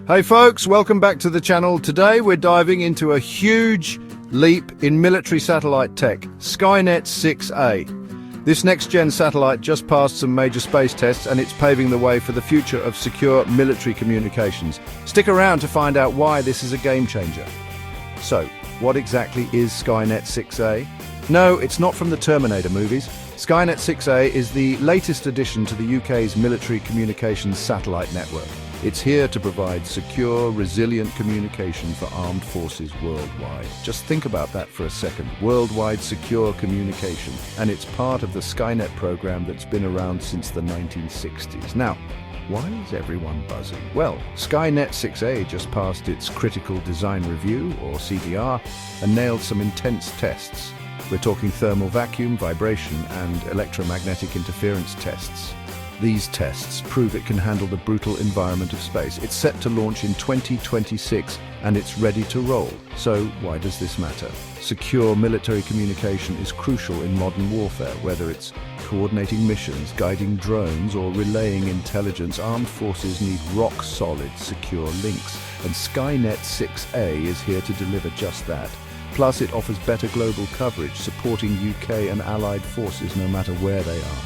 Hey folks, welcome back to the channel. Today we're diving into a huge leap in military satellite tech, Skynet 6A. This next-gen satellite just passed some major space tests and it's paving the way for the future of secure military communications. Stick around to find out why this is a game changer. So, what exactly is Skynet 6A? No, it's not from the Terminator movies. Skynet 6A is the latest addition to the UK's military communications satellite network. It's here to provide secure, resilient communication for armed forces worldwide. Just think about that for a second. Worldwide secure communication. And it's part of the Skynet program that's been around since the 1960s. Now, why is everyone buzzing? Well, Skynet 6A just passed its Critical Design Review, or CDR, and nailed some intense tests. We're talking thermal vacuum, vibration, and electromagnetic interference tests. These tests prove it can handle the brutal environment of space. It's set to launch in 2026 and it's ready to roll. So why does this matter? Secure military communication is crucial in modern warfare, whether it's coordinating missions, guiding drones, or relaying intelligence. Armed forces need rock-solid, secure links, and Skynet 6A is here to deliver just that. Plus, it offers better global coverage, supporting UK and allied forces no matter where they are.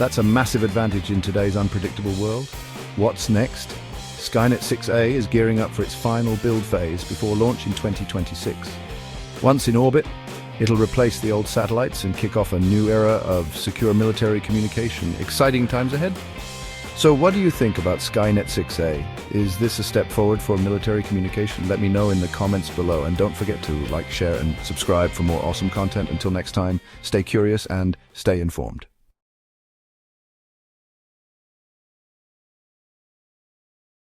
That's a massive advantage in today's unpredictable world. What's next? Skynet 6A is gearing up for its final build phase before launch in 2026. Once in orbit, it'll replace the old satellites and kick off a new era of secure military communication. Exciting times ahead. So what do you think about Skynet 6A? Is this a step forward for military communication? Let me know in the comments below, and don't forget to like, share, and subscribe for more awesome content. Until next time, stay curious and stay informed.